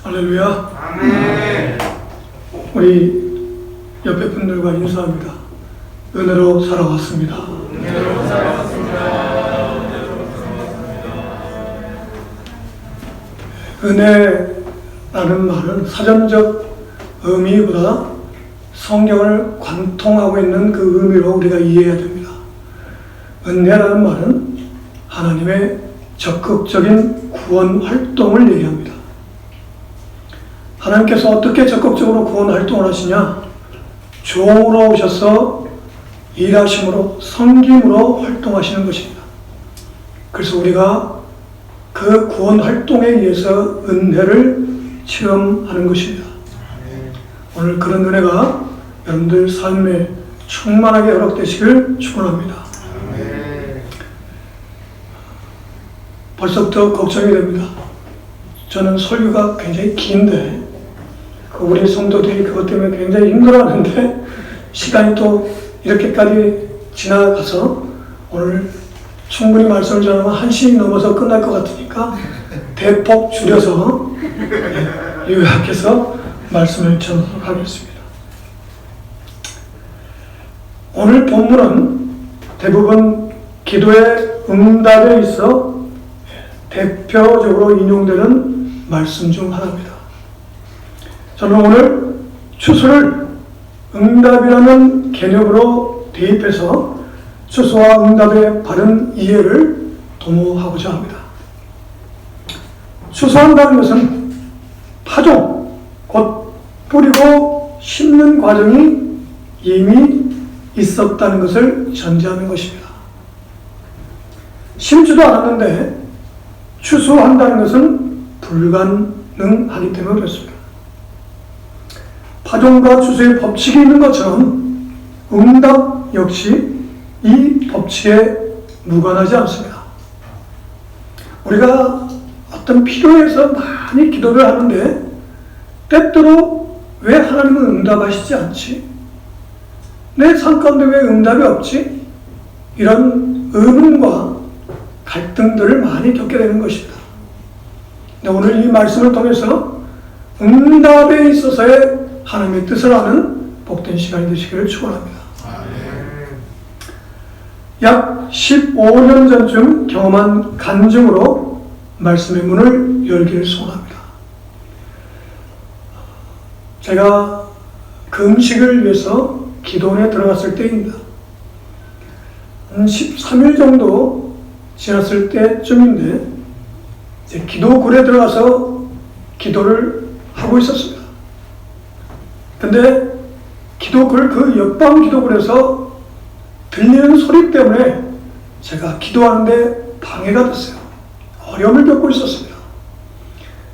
할렐루야. 아멘. 우리 옆에 분들과 인사합니다. 은혜로 살아왔습니다. 은혜로 살아왔습니다. 은혜라는 말은 사전적 의미보다 성경을 관통하고 있는 그 의미로 우리가 이해해야 됩니다. 은혜라는 말은 하나님의 적극적인 구원 활동을 얘기합니다. 하나님께서 어떻게 적극적으로 구원 활동을 하시냐? 종으로 오셔서 일하심으로, 섬김으로 활동하시는 것입니다. 그래서 우리가 그 구원 활동에 의해서 은혜를 체험하는 것입니다. 오늘 그런 은혜가 여러분들 삶에 충만하게 허락되시길 축원합니다. 벌써부터 걱정이 됩니다. 저는 설교가 굉장히 긴데 우리 성도들이 그것 때문에 굉장히 힘들어하는데 시간이 또 이렇게까지 지나가서 오늘 충분히 말씀을 전하면 1시간이 넘어서 끝날 것 같으니까 대폭 줄여서 요약해서 말씀을 전하도록 하겠습니다. 오늘 본문은 대부분 기도의 응답에 있어 대표적으로 인용되는 말씀 중 하나입니다. 저는 오늘 추수를 응답이라는 개념으로 대입해서 추수와 응답의 바른 이해를 도모하고자 합니다. 추수한다는 것은 파종, 곧 뿌리고 심는 과정이 이미 있었다는 것을 전제하는 것입니다. 심지도 않았는데 추수한다는 것은 불가능하기 때문에 그렇습니다. 파종과 추수의 법칙이 있는 것처럼 응답 역시 이 법칙에 무관하지 않습니다. 우리가 어떤 필요해서 많이 기도를 하는데 때때로 왜 하나님은 응답하시지 않지? 내 삶 가운데 왜 응답이 없지? 이런 의문과 갈등들을 많이 겪게 되는 것입니다. 오늘 이 말씀을 통해서 응답에 있어서의 하나님의 뜻을 아는 복된 시간이 되시기를 축원합니다. 약 15년 전쯤 경험한 간증으로 말씀의 문을 열기를 소원합니다. 제가 금식을 위해서 기도원에 들어갔을 때입니다. 한 13일 정도 지났을 때쯤인데 이제 기도굴에 들어가서 기도를 하고 있었습니다. 근데 기도굴 그 옆방 기도굴에서 들리는 소리 때문에 제가 기도하는데 방해가 됐어요. 어려움을 겪고 있었습니다.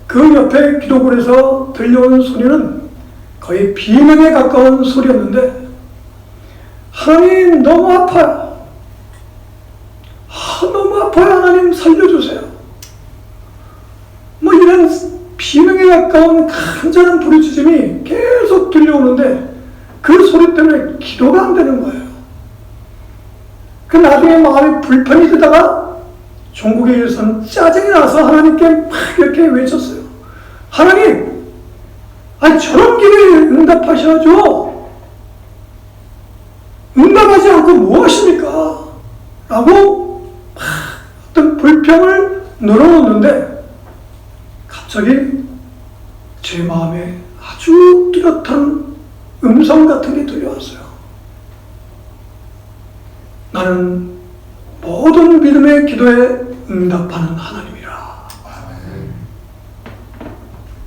그 옆에 기도굴에서 들려오는 소리는 거의 비명에 가까운 소리였는데 하나님 너무 아파요. 너무 아파요. 하나님 살려주세요. 뭐 이런 비명에 가까운 간절한 부르짖음이 계속 들려오는데 그 소리 때문에 기도가 안 되는 거예요. 그 나중에 마음이 불편이 되다가 종국에 의해서는 짜증이 나서 하나님께 막 이렇게 외쳤어요. 하나님, 아니 저런 기도에 응답하셔야죠. 응답하지 않고 뭐 하십니까? 라고 어떤 불평을 늘어놓는데 갑자기 제 마음에 아주 뚜렷한 음성 같은 게 들려왔어요. 나는 모든 믿음의 기도에 응답하는 하나님이라.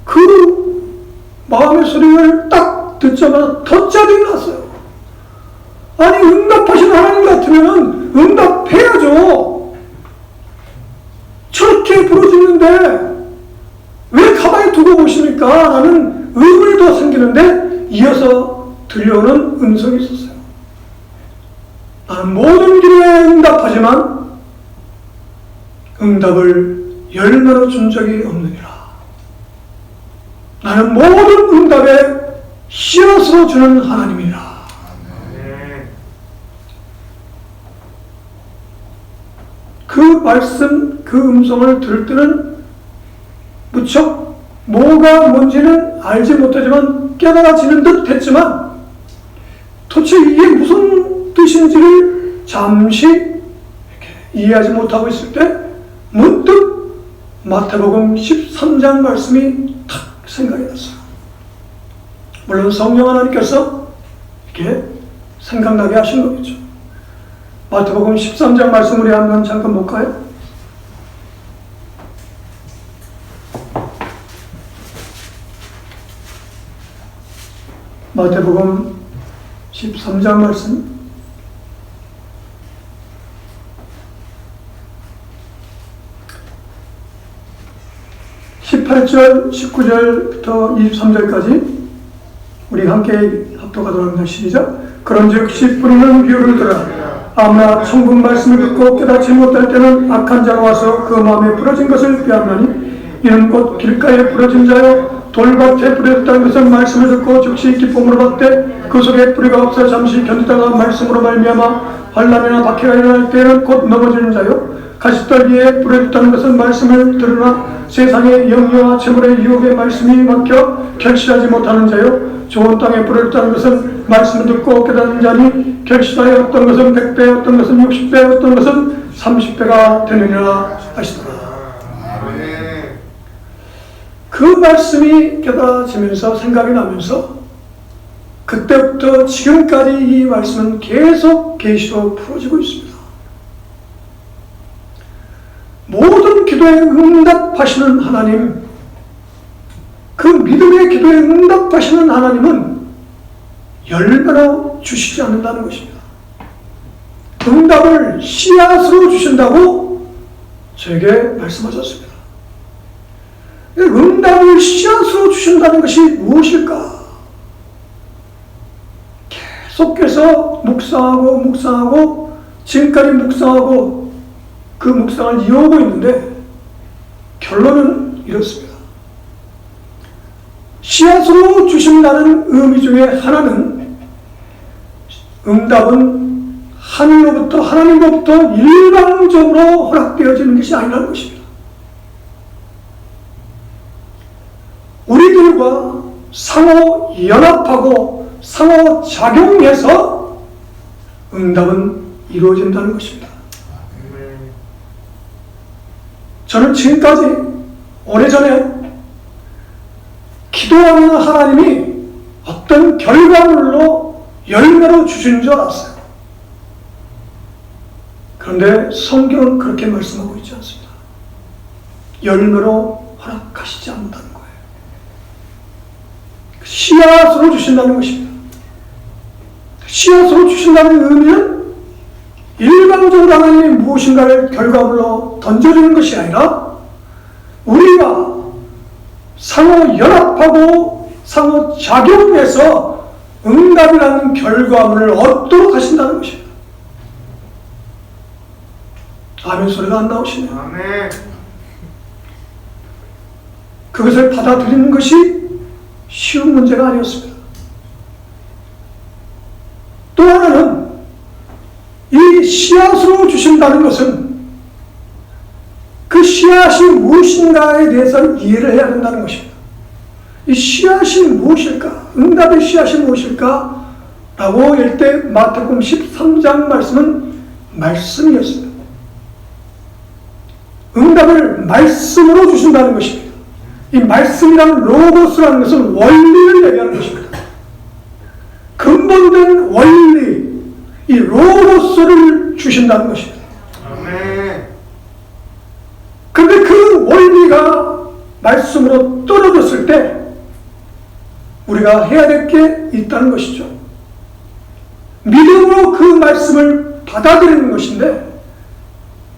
그 마음의 소리를 딱 듣자마자 더 짜증이 났어요. 아니 응답하신 하나님 같으면 응답해야죠. 저렇게 부르짖는데 왜 가만히 두고 보십니까? 라는 의문이 더 생기는데 이어서 들려오는 음성이 있었어요. 나는 모든 기도에 응답하지만 응답을 열매로 준 적이 없느니라. 나는 모든 응답에 씨앗으로 주는 하나님이라. 그 말씀, 그 음성을 들을 때는 무척 뭐가 뭔지는 알지 못하지만 깨달아지는 듯 했지만 도대체 이게 무슨 뜻인지를 잠시 이렇게 이해하지 못하고 있을 때 문득 마태복음 13장 말씀이 탁 생각이 났어요. 물론 성령 하나님께서 이렇게 생각나게 하신 거겠죠. 마태복음 13장 말씀 우리 한번 잠깐 볼까요? 마태복음 13장 말씀 18절, 19절부터 23절까지 우리 함께 합독하도록 합니다. 시작. 그런즉 씨 뿌리는 비유를 들으라. 아무나 천국 말씀을 듣고 깨닫지 못할 때는 악한 자가 와서 그 마음에 부러진 것을 빼앗나니 이는 곧 길가에 부러진 자요 돌밭에 뿌렸다는 것은 말씀을 듣고 즉시 기쁨으로 받되 그 속에 뿌리가 없어 잠시 견디다가 말씀으로 말미암아 환난이나 박해가 일어날 때는 곧 넘어지는 자요 가시떨기에 뿌려졌다는 것은 말씀을 들으나 세상의 영리와 재물의 유혹의 말씀이 막혀 결실하지 못하는 자요 좋은 땅에 뿌려졌다는 것은 말씀을 듣고 깨닫는 자니 결실하여 어떤 것은 100배 어떤 것은 60배 어떤 것은 30배가 되느니라 하시더라. 그 말씀이 깨달아지면서 생각이 나면서 그때부터 지금까지 이 말씀은 계속 계시로 풀어지고 있습니다. 모든 기도에 응답하시는 하나님, 그 믿음의 기도에 응답하시는 하나님은 열매로 주시지 않는다는 것입니다. 응답을 씨앗으로 주신다고 저에게 말씀하셨습니다. 응답을 씨앗으로 주신다는 것이 무엇일까? 계속해서 묵상하고 지금까지 묵상하고 그 묵상을 이어오고 있는데 결론은 이렇습니다. 씨앗으로 주신다는 의미 중에 하나는 응답은 하늘로부터 하나님으로부터 일방적으로 허락되어지는 것이 아니라는 것입니다. 우리들과 상호 연합하고 상호 작용해서 응답은 이루어진다는 것입니다. 저는 지금까지 오래전에 기도하는 하나님이 어떤 결과물로 열매로 주신 줄 알았어요. 그런데 성경은 그렇게 말씀하고 있지 않습니다. 열매로 허락하시지 않는다는 거예요. 씨앗으로 주신다는 것입니다. 씨앗으로 주신다는 의미는 일방적으로 하나님이 무엇인가를 결과물로 던져주는 것이 아니라 우리가 상호 연합하고 상호 작용해서 응답이라는 결과물을 얻도록 하신다는 것입니다. 아멘 소리가 안 나오시네요. 아멘. 그것을 받아들이는 것이 쉬운 문제가 아니었습니다. 또 하나는 이 씨앗으로 주신다는 것은 그 씨앗이 무엇인가에 대해서 이해를 해야 된다는 것입니다. 이 씨앗이 무엇일까? 응답의 씨앗이 무엇일까? 라고 할 때 마태복음 13장 말씀은 말씀이었습니다. 응답을 말씀으로 주신다는 것입니다. 이 말씀이라는 로고스라는 것은 원리를 얘기하는 것입니다. 근본된 원리, 이 로고스를 주신다는 것입니다. 아멘. 그런데 그 원리가 말씀으로 떨어졌을 때 우리가 해야 될 게 있다는 것이죠. 믿음으로 그 말씀을 받아들이는 것인데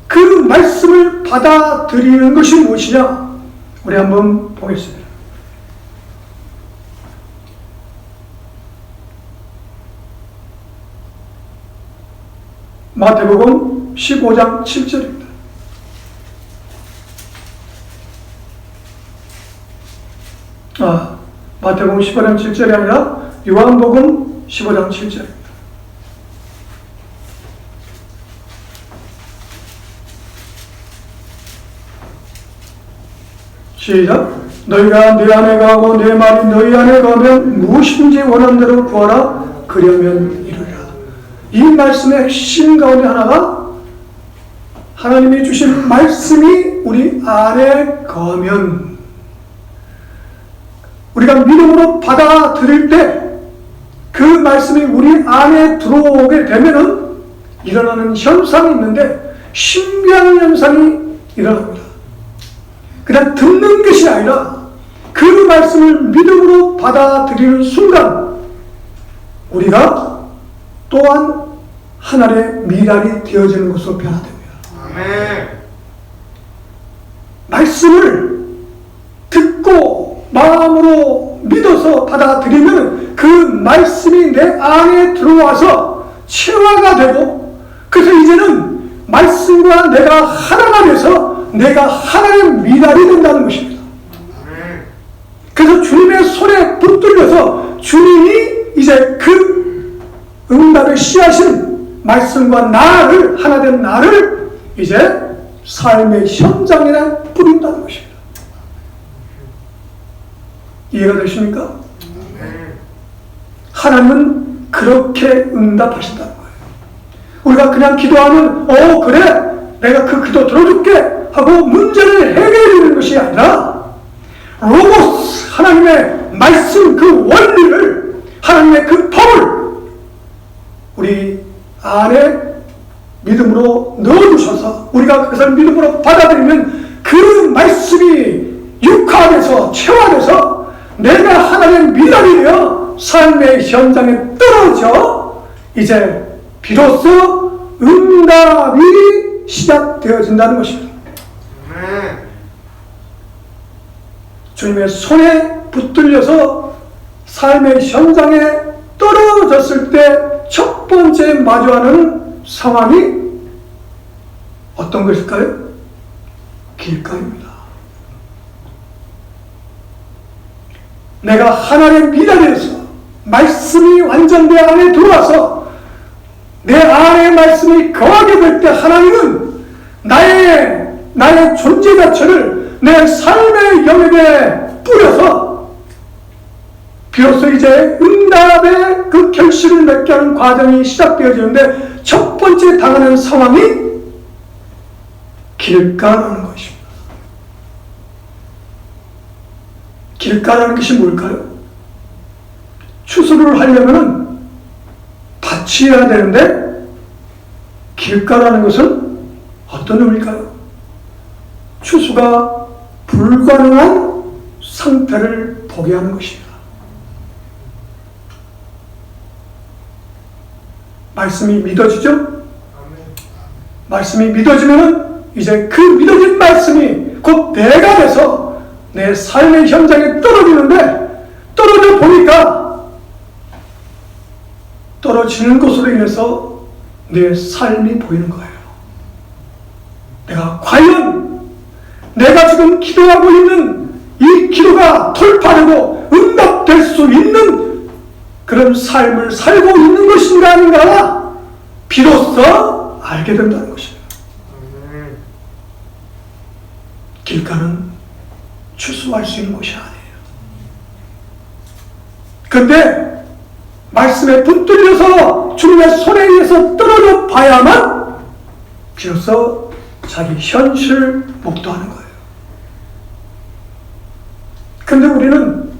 그 말씀을 받아들이는 것이 무엇이냐? 우리 한번 보겠습니다. 마태복음 15장 7절입니다. 마태복음 15장 7절이 아니라 요한복음 15장 7절입니다. 시작. 너희가 내 안에 가고 내 말이 너희 안에 가면 무엇인지 원하는 대로 구하라. 그러면 이루리라. 이 말씀의 핵심 가운데 하나가 하나님이 주신 말씀이 우리 안에 거하면, 우리가 믿음으로 받아들일 때 그 말씀이 우리 안에 들어오게 되면은 일어나는 현상이 있는데, 신비한 현상이 일어납니다. 그냥 듣는 것이 아니라 그 말씀을 믿음으로 받아들이는 순간 우리가 또한 하나님의 미랄이 되어지는 것으로 변화됩니다. 아멘. 말씀을 듣고 마음으로 믿어서 받아들이면 그 말씀이 내 안에 들어와서 체화가 되고, 그래서 이제는 말씀과 내가 하나가 돼서 내가 하나님의 미랄이 된다는 것입니다. 그래서 주님의 손에 붙들려서 주님이 이제 그 응답의 씨앗인 말씀과 나를, 하나 된 나를 이제 삶의 현장에 뿌린다는 것입니다. 이해가 되십니까? 하나님은 그렇게 응답하신다는 거예요. 우리가 그냥 기도하면 그래 내가 그 기도 들어줄게 하고 문제를 해결해 주는 것이 아니라, 로고스, 하나님의 말씀 그 원리를, 하나님의 그 법을 우리 안에 믿음으로 넣어주셔서 우리가 그것을 믿음으로 받아들이면 그 말씀이 육화돼서 체화돼서 내가 하나님의 미랄이 되어 삶의 현장에 떨어져 이제 비로소 응답이 시작되어진다는 것입니다. 주님의 손에 붙들려서 삶의 현장에 떨어졌을 때 첫 번째 마주하는 상황이 어떤 것일까요? 길가입니다. 내가 하나님의 미랄에서 말씀이 완전 내 안에 들어와서 내 안에 말씀이 거하게 될 때 하나님은 나의 존재 자체를 내 삶의 영역에 뿌려서 비로소 이제 응답의 그 결실을 맺게 하는 과정이 시작되어지는데, 첫 번째 당하는 상황이 길가라는 것입니다. 길가라는 것이 뭘까요? 추수를 하려면 밭이 해야 되는데, 길가라는 것은 어떤 의미일까요? 추수가 불가능한 상태를 보게 하는 것입니다. 말씀이 믿어지죠? 말씀이 믿어지면 이제 그 믿어진 말씀이 곧 내가 돼서 내 삶의 현장에 떨어지는데, 떨어져 보니까 떨어지는 것으로 인해서 내 삶이 보이는 거예요. 내가 과연 내가 지금 기도하고 있는 이 기도가 돌파되고 응답될 수 있는 그런 삶을 살고 있는 것인가 아닌가 비로소 알게 된다는 것입니다. 길가는 추수할 수 있는 것이 아니에요. 그런데 말씀에 붙들려서 주님의 손에 의해서 떨어져 봐야만 비로소 자기 현실을 목도하는 거예요. 그런데 우리는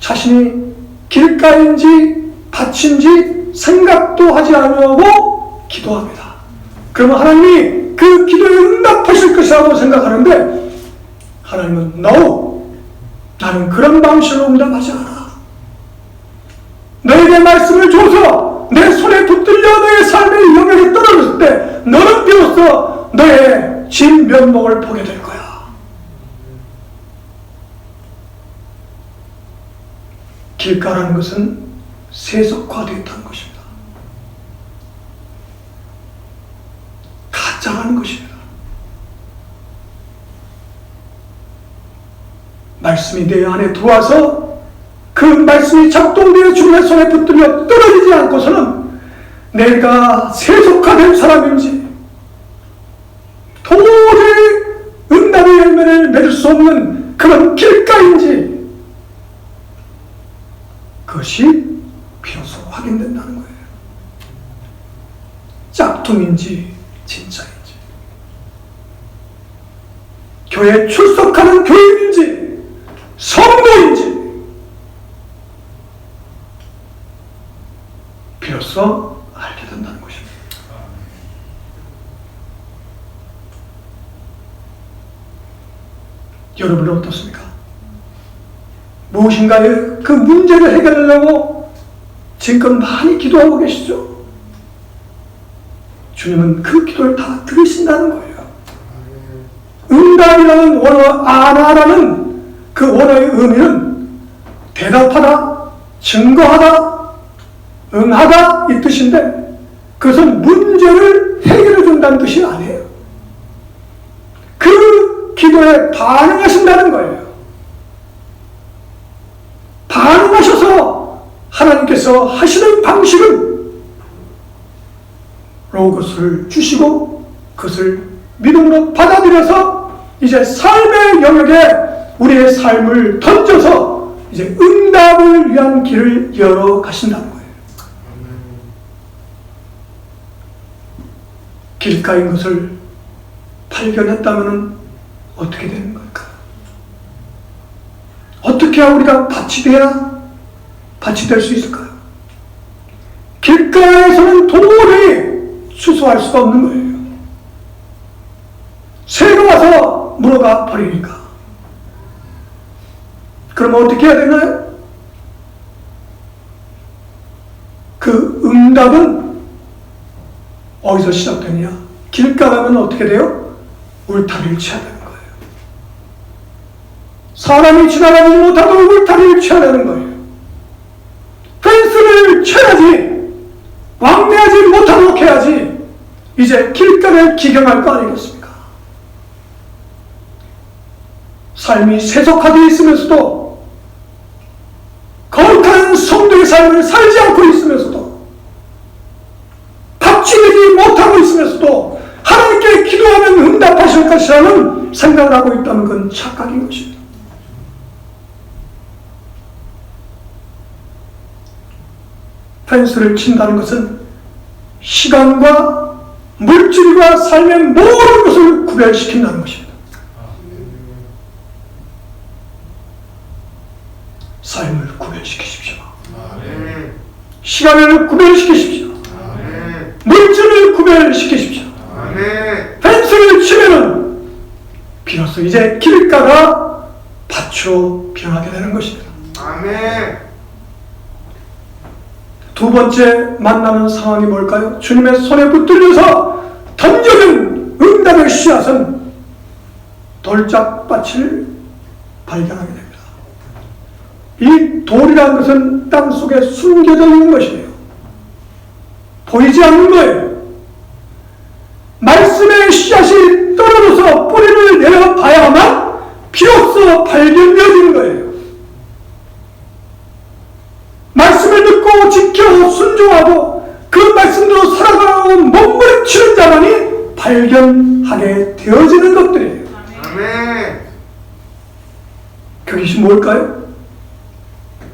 자신이 길가인지 밭인지 생각도 하지 않으려고 기도합니다. 그러면 하나님이 그 기도에 응답하실 것이라고 생각하는데, 하나님은 No! 나는 그런 방식으로 응답하지 않아. 너에게 말씀을 줘서 내 손에 붙들려 너의 삶의 영역에 떨어졌을 때 너는 비로소 너의 진면목을 보게 될 거야. 길가라는 것은 세속화되었다는 것입니다. 가짜라는 것입니다. 말씀이 내 안에 들어와서 그 말씀이 작동되어 주님의 손에 붙들려 떨어지지 않고서는 내가 세속화된 사람인지 도저히 응답의 열매를 맺을 수 없는 그런 길가인지 그것이 비로소 확인된다는 거예요. 짝퉁인지 진짜인지, 교회에 출석하는 교인인지 성도인지 비로소 알게 된다는 것입니다. 여러분은 어떻습니까? 무엇인가의 그 문제를 해결하려고 지금껏 많이 기도하고 계시죠? 주님은 그 기도를 다 들으신다는 거예요. 응답이라는 원어, 아나라는 그 원어의 의미는 대답하다, 증거하다, 응하다 이 뜻인데, 그것은 문제를 해결해 준다는 뜻이 아니에요. 그 기도에 반응하신다는 거예요. 반응하셔서 하나님께서 하시는 방식은 로고스를 주시고 그것을 믿음으로 받아들여서 이제 삶의 영역에 우리의 삶을 던져서 이제 응답을 위한 길을 열어 가신다는 거예요. 길가인 것을 발견했다면 어떻게 되는 걸까? 어떻게 해야 우리가 밭이 될 수 있을까요? 길가에서는 도저히 추수할 수가 없는 거예요. 새가 와서 물어가 버리니까. 그럼 어떻게 해야 되나요? 그 응답은 어디서 시작되느냐? 길가 가면 어떻게 돼요? 울타리를 쳐야 되는 거예요. 사람이 지나가지 못하도록 울타리를 쳐야 되는 거예요. 펜스를 쳐야지, 왕래하지 못하도록 해야지 이제 길가를 기경할 거 아니겠습니까? 삶이 세속화되어 있으면서도, 거룩한 성도의 삶을 살지 않고 있으면서도, 박치되지 못하고 있으면서도 하나님께 기도하면 응답하실 것이라는 생각을 하고 있다는 건 착각인 것입니다. 펜스를 친다는 것은 시간과 물질과 삶의 모든 것을 구별시킨다는 것입니다. 삶을 구별시키십시오. 시간을 구별시키십시오. 물질을 구별시키십시오. 펜스를 치면은 비로소 이제 길가가 밭으로 변하게 되는 것입니다. 두 번째 만나는 상황이 뭘까요? 주님의 손에 붙들려서 던져진 응답의 씨앗은 돌짝밭을 발견하게 됩니다. 이 돌이라는 것은 땅속에 숨겨져 있는 것이에요. 보이지 않는 거예요. 말씀의 씨앗이 떨어져서 뿌리를 내려봐야만 비로소 발견되어지는 거예요. 말씀을 듣고 지켜 순종하고 그 말씀대로 살아가고 몸부림치는 자만이 발견하게 되어지는 것들이에요. 그것이 뭘까요?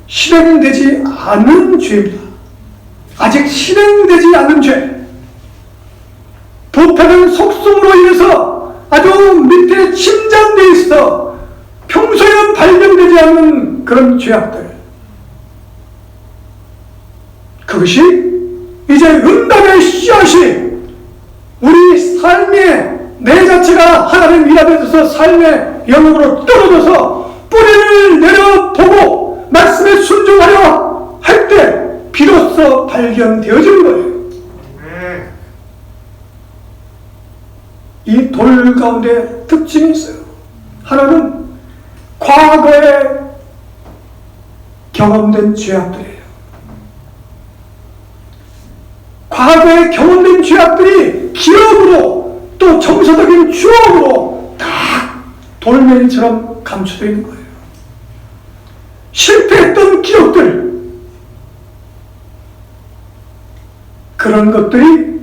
실행되지 않은 죄입니다. 아직 실행되지 않은 죄. 부패는 속성으로 인해서 아주 밑에 침잠되어 있어 평소에는 발견되지 않는 그런 죄악들. 그것이 이제 응답의 씨앗이 우리 삶의 내 자체가 하나님 일하면서 삶의 영역으로 떨어져서 뿌리를 내려보고 말씀에 순종하려 할 때 비로소 발견되어지는 거예요. 이 돌 가운데 특징이 있어요. 하나는 과거에 경험된 죄악들이에요. 과거에 경험된 죄악들이 기억으로 또 정서적인 추억으로 다 돌멩이처럼 감춰져 있는 거예요. 실패했던 기억들, 그런 것들이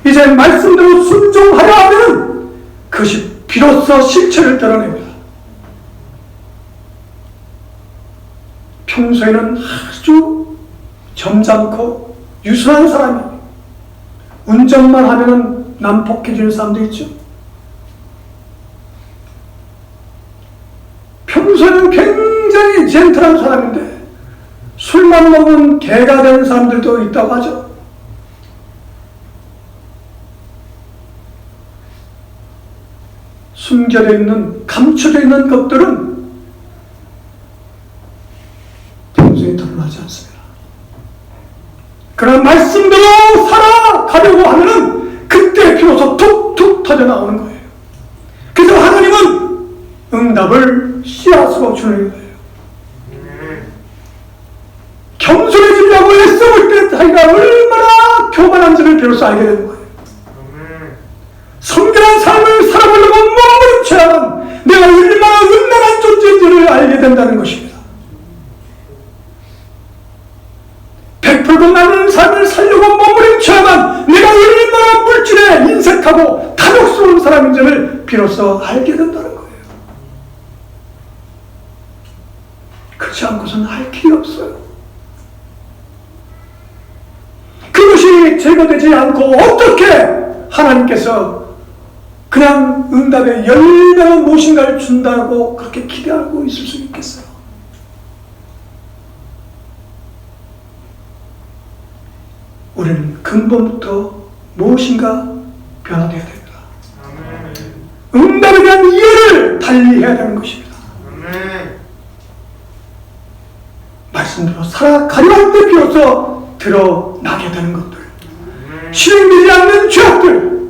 이제 말씀대로 순종하려 하면 그것이 비로소 실체를 드러냅니다. 평소에는 아주 점잖고 유순한 사람이에요. 운전만 하면은 난폭해지는 사람도 있죠. 평소에는 굉장히 젠틀한 사람인데 술만 먹으면 개가 되는 사람들도 있다고 하죠. 숨겨져 있는, 감춰져 있는 것들은 평소에 드러나지 않습니다. 그러나 말씀대로 살아가려고 하면은 그때 비로소 툭툭 터져 나오는 거예요. 그래서 하나님은 응답을 씨앗으로 주는 거예요. 겸손해지려고 애써볼 때 자기가 얼마나 교만한지를 비로소 알게 되는 거예요. 성결한 삶을 살아보려고 몸부림쳐야만 내가 얼마나 은밀한 존재인지를 알게 된다는 것입니다. 100% 나는 삶을 살려고 몸부림쳐야만 내가 얼마나 물질에 인색하고 탐욕스러운 사람인지를 비로소 알게 된다는 거예요. 그렇지 않고서는 할 길이 없어요. 그것이 제거되지 않고 어떻게 하나님께서 그냥 응답의 열매로 무엇인가를 준다고 그렇게 기대하고 있을 수 있겠어요? 우리는 근본부터 무엇인가 변화되어야 됩니다. 응답에 대한 이해를 달리해야 되는 것입니다. 말씀대로 살아가려 할 때 비로소 드러나게 되는 것들, 실행되지 않는 죄악들,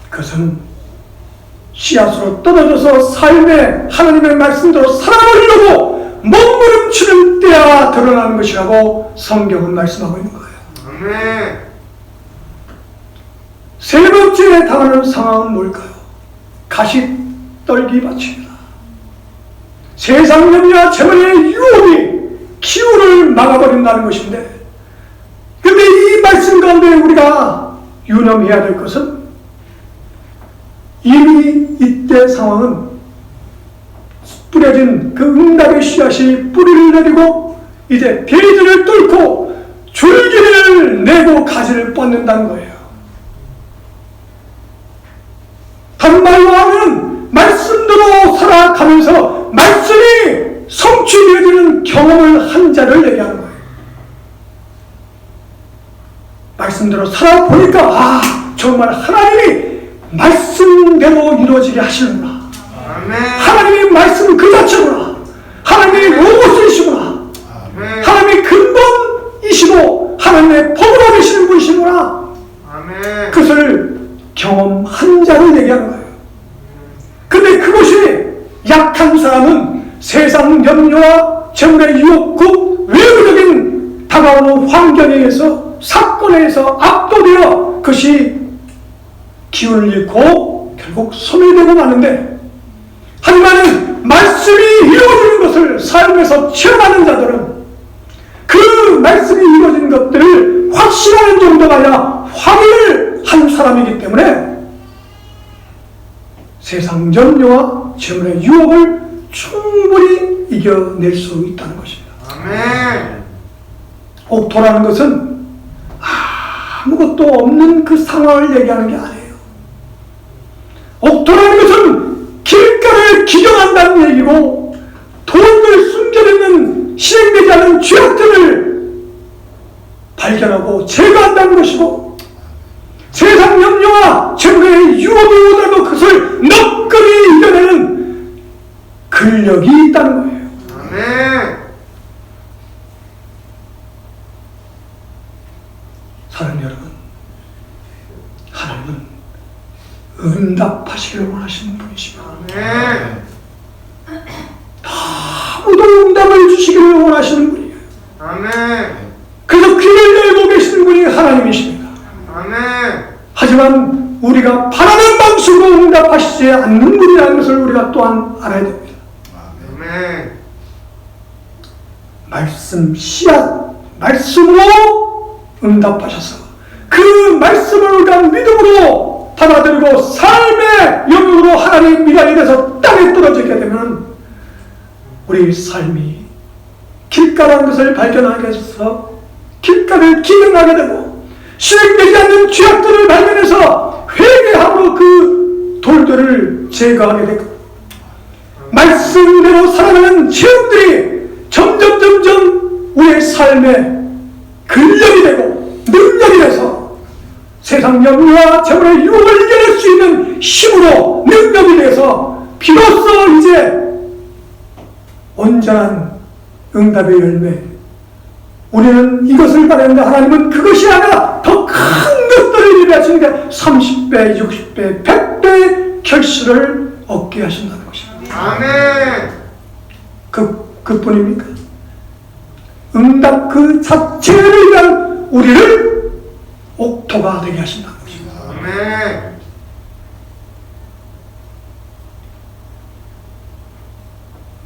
그것은 씨앗으로 떨어져서 삶에 하나님의 말씀대로 살아가려고 몸부림치는 때야 드러나는 것이라고 성경은 말씀하고 있는 거예요. 세 번째 당하는 상황은 뭘까요? 가시떨기 밭입니다. 세상 염려와 재물의 유혹이 기후를 막아버린다는 것인데, 그런데 이 말씀 가운데 우리가 유념해야 될 것은 이미 이때 상황은 뿌려진 그 응답의 씨앗이 뿌리를 내리고 이제 배들을 뚫고 줄기를 내고 가지를 뻗는다는 거예요. 다른 말로 하면 말씀대로 살아가면서 말씀이 성취되어지는 경험을 한 자를 얘기하는 거예요. 말씀대로 살아보니까 정말 하나님이 말씀대로 이루어지게 하시는구나. 하나님이 말씀 그 자체구나. 하나님이 로고스이시구나. 하나님이 근본이시고 하나님의 법으로 계시는 분이시구나. 그것을 경험한 자를 얘기하는 거예요. 근데 그것이 약한 사람은 세상 염려와 재물의 유혹, 외부적인 다가오는 환경에 의해서, 사건에 의해서 압도되어 그것이 기운을 잃고 결국 소멸되고 마는데, 하지만 말씀이 이루어지는 것을 삶에서 체험하는 자들은 그 말씀이 이루어진 것들을 확신하는 정도가 아니라 확인을 한 사람이기 때문에 세상 염려와 재물의 유혹을 충분히 이겨낼 수 있다는 것입니다. 옥토라는 것은 아무것도 없는 그 상황을 얘기하는 게 아니에요. 옥토라는 것은 길가를 기경한다는 얘기고, 돈을 숨겨놓는 실행되지 않은 죄악들을 발견하고 제거한다는 것이고, 세상 염려와 재물의 유혹이 오더라도 그것을 너끈히 이겨내는 근력이 있다는 거예요. 사랑하는 여러분, 하나님은 응답하시기를 원하시는 분이십니다. 아무도 응답을 주시기를 원하시는 분이에요. 그래서 귀를 열고 계시는 분이 하나님이십니다. 하지만 우리가 바라는 방식으로 응답하시지 않는 분이라는 것을 우리가 또한 알아야 됩니다. 말씀, 씨앗, 말씀으로 응답하셔서 그 말씀을 우리가 믿음으로 받아들이고 삶의 영역으로 하나님의 미랄이 돼서 땅에 떨어지게 되면 우리 삶이 길가라는 것을 발견하게 해서 길가를 기능하게 되고 실행되지 않는 죄악들을 발견해서 회개함으로 그 돌들을 제거하게 되고 말씀대로 살아가는 체험들이 점점 우리의 삶에 근력이 되고 능력이 돼서 세상 염려와 재물의 유혹을 이겨낼 수 있는 힘으로 능력이 돼서 비로소 이제 온전한 응답의 열매, 우리는 이것을 바라는데 하나님은 그것이 아니라 더 큰 것들을 예비하시니까 30배, 60배, 100배의 결실을 얻게 하신다는 것입니다. 아멘. 그뿐입니까? 응답 그 자체를 위한 우리를 옥토가 되게 하신다는 것입니다. 아멘.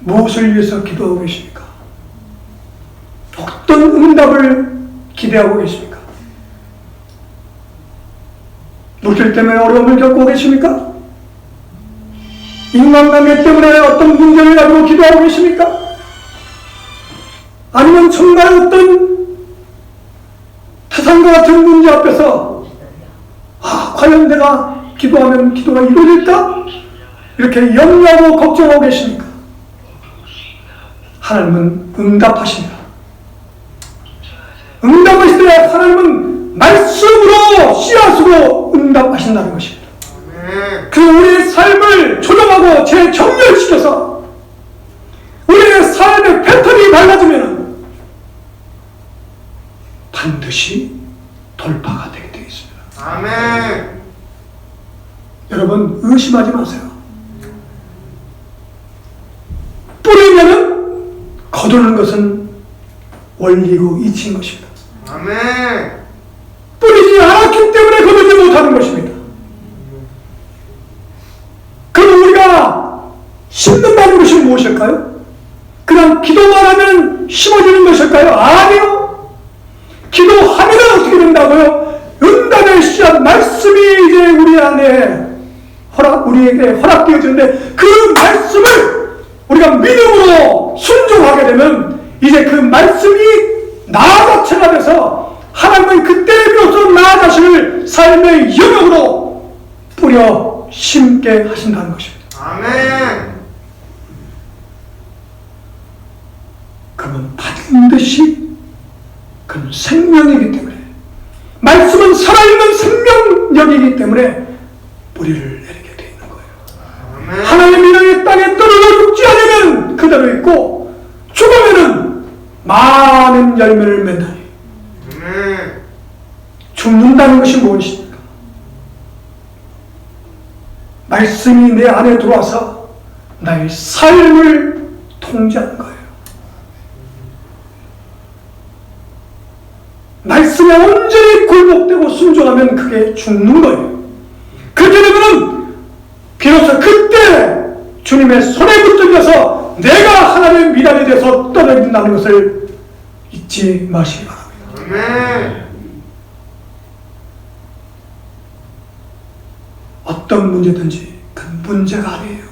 무엇을 위해서 기도하고 계십니까? 어떤 응답을 기대하고 계십니까? 물질 때문에 어려움을 겪고 계십니까? 인간관계 때문에 어떤 문제를 가지고 기도하고 계십니까? 아니면 정말 어떤 태산과 같은 문제 앞에서 과연 내가 기도하면 기도가 이루어질까? 이렇게 염려하고 걱정하고 계십니까? 하나님은 응답하십니다. 응답하실 때 하나님은 말씀으로 씨앗으로 응답하신다는 것입니다. 그 우리의 삶을 조정하고 재정렬시켜서 우리의 삶의 패턴이 달라지면 반드시 돌파가 되게 되어 있습니다. 아멘. 여러분 의심하지 마세요. 뿌리면은 거두는 것은 원리고 이치인 것입니다. 아멘. 뿌리지 않았기 때문에 거두지 못하는 것입니다. 그럼 우리가 심는다는 것이 무엇일까요? 그냥 기도만 하면 심어지는 것일까요? 아니요. 기도하면 어떻게 된다고요? 응답의 씨앗 말씀이 이제 우리 안에 우리에게 허락되어지는데 그 말씀을 우리가 믿음으로 순종하게 되면 이제 그 말씀이 나 자체가 돼서 하나님은 그때 비로소 나 자신을 삶의 영역으로 뿌려 심게 하신다는 것입니다. 아멘. 그러면 반드시 그는 생명이기 때문에 말씀은 살아있는 생명력이기 때문에 뿌리를 내리게 되어 있는 거예요. 아멘. 하나님의 이름의 땅에 떨어져 죽지 않으면 그대로 있고 죽으면은 많은 열매를 맺나니 아멘. 죽는다는 것이 무엇입니까? 말씀이 내 안에 들어와서 나의 삶을 통제하는 거예요. 말씀에 온전히 굴복되고 순종하면 그게 죽는 거예요. 그렇게 되면 비로소 그때 주님의 손에 붙들려서 내가 하나님의 미랄이 돼서 떨어진다는 것을 잊지 마시기 바랍니다. 아멘. 어떤 문제든지 그 문제가 아니에요.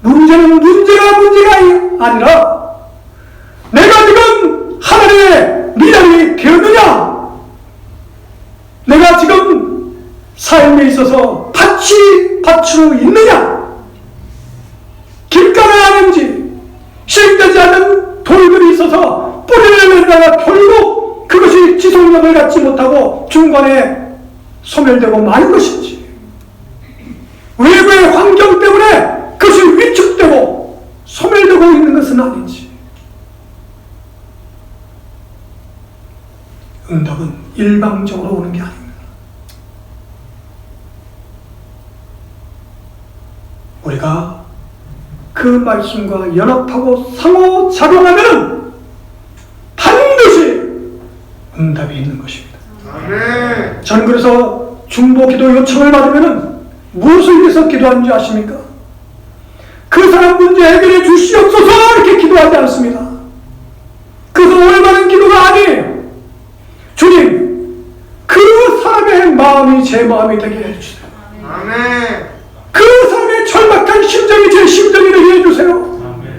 문제는 문제가 아니라 내가 지금 하나님의 미랄이 되었느냐? 내가 지금 삶에 있어서 밭으로 있느냐? 길가에 아닌지 실행되지 않는 돌들이 있어서 뿌리를 내다가 결국 그것이 지속력을 갖지 못하고 중간에 소멸되고 마는 것인지 외부의 환경 때문에 그것이 위축되고 소멸되고 있는 것은 아닌지 응답은 일방적으로 오는 게 아닙니다. 우리가 그 말씀과 연합하고 상호작용하면 반드시 응답이 있는 것입니다. 아멘. 저는 그래서 중보 기도 요청을 받으면 무엇을 위해서 기도하는지 아십니까? 그 사람 문제 해결해 주시옵소서 이렇게 기도하지 않습니다. 그것은 올바른 기도가 아니에요. 주님, 그 사람의 마음이 제 마음이 되게 해주세요. 아멘. 그 사람의 절박한 심정이 제 심정이 되게 해주세요. 아멘.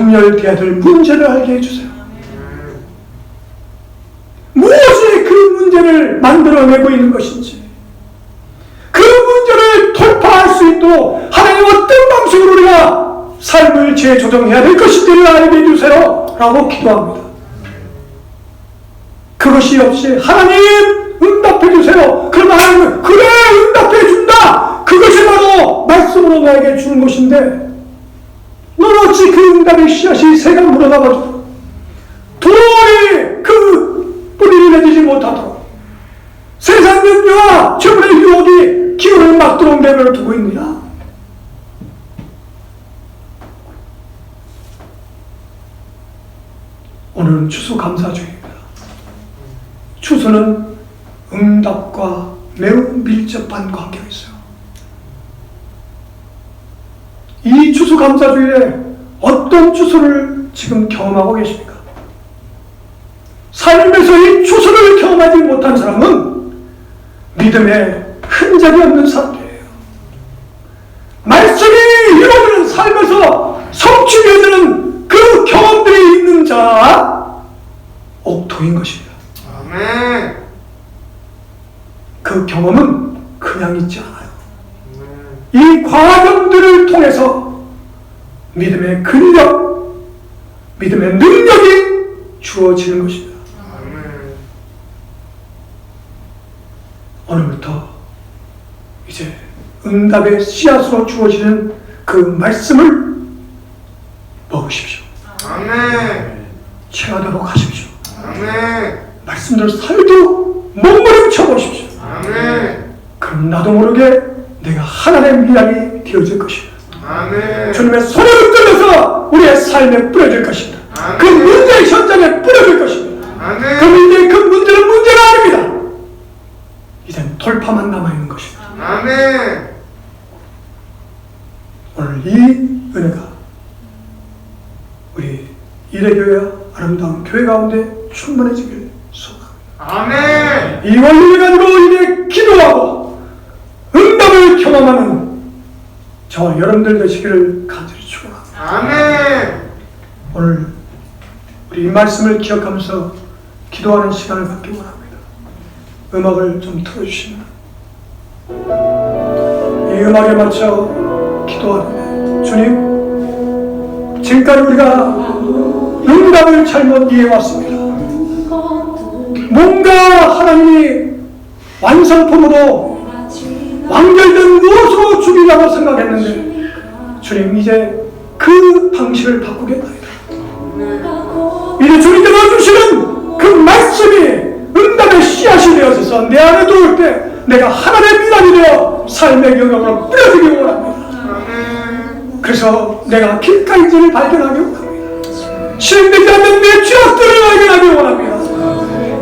정렬돼야 될 문제를 알게 해주세요. 무엇이 그 문제를 만들어내고 있는 것인지, 그 문제를 돌파할 수 있도록 하나님 어떤 방식으로 우리가 삶을 재조정해야 될 것인지를 알게 해주세요 라고 기도합니다. 그것이 없이 하나님 응답해 주세요. 그러면 하나님은 그래 응답해 준다. 그것이 바로 말씀으로 너에게 주는 것인데, 넌 어찌 그 응답의 씨앗이 새가 물어나가지고 도리 그 뿌리를 내리지 못하도록 세상 명령과 저번의 유혹이 기운을 막도록 내버려 두고 있느냐? 오늘은 추수감사주의입니다. 추수는 응답과 매우 밀접한 관계가 있어요. 이 추수감사주의에 어떤 추수를 지금 경험하고 계십니까? 삶에서 이 추수를 경험하지 못한 사람은 믿음의 흔적이 없는 사람들이에요. 말씀이 이루어지는 삶에서 성취되는 그 경험들이 있는 자, 옥토인 것입니다. 아멘. 그 경험은 그냥 있지 않아요. 이 과정들을 통해서 믿음의 근력, 믿음의 능력이 주어지는 것입니다. 아멘. 오늘부터 이제 응답의 씨앗으로 주어지는 그 말씀을 먹으십시오. 아멘. 체하도록 하십시오. 아멘. 말씀대로 살도록 몸부림쳐 보십시오. 아멘. 그럼 나도 모르게 내가 하나님의 미랄이 되어질 것입니다. 아멘. 주님의 손에 붙들려서 우리의 삶에 뿌려질 것입니다. 아멘. 그 문제의 현장에 뿌려질 것입니다. 아멘. 그럼 이제 그 문제는 문제가 아닙니다. 이젠 돌파만 남아있는 것입니다. 아멘. 오늘 이 은혜가 우리 이래교회와 아름다운 교회 가운데 충만해지길 소원합니다. 아멘. 이 원리를 가지고 이제 기도하고 응답을 경험하는 저와 여러분들 되시기를 간절히 축원합니다. 아멘. 오늘 우리 이 말씀을 기억하면서 기도하는 시간을 갖기 원합니다. 음악을 좀 틀어주시면 이 음악에 맞춰 기도하는데, 주님, 지금까지 우리가 응답을 잘못 이해해왔습니다. 뭔가 하나님이 완성품으로 완결된 무엇으로 주리라고 생각했는데, 주님 이제 그 방식을 바꾸겠나이다. 이제 주님께서 주시는 그 말씀이 응답의 씨앗이 되어서 내 안에 들어올 때 내가 하나님의 미랄이 되어 삶의 영역으로 뿌려지기 원합니다. 그래서 내가 길가인지를 발견하기 원합니다. 실행되지 않는 내 죄악들을 발견하기 원합니다.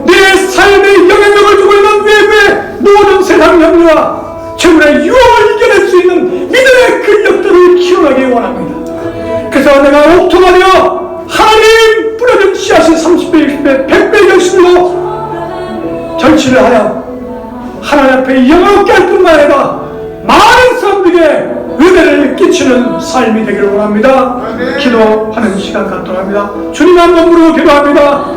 내 삶의 영향력을 주고 있는 외부의 모든 세상 영역과 최근의 유혹을 이겨낼 수 있는 믿음의 근력들을 키워나기 원합니다. 그래서 내가 옥토가 되어 하나님 뿌려진 씨앗이 30배, 60배, 100배 결실로 결실을 하여 하나님 앞에 영광롭게 할 뿐만 아니라 많은 사람들에게 은혜를 끼치는 삶이 되기를 원합니다. 기도하는 시간 갖도록 합니다. 주님 한 몸으로 기도합니다.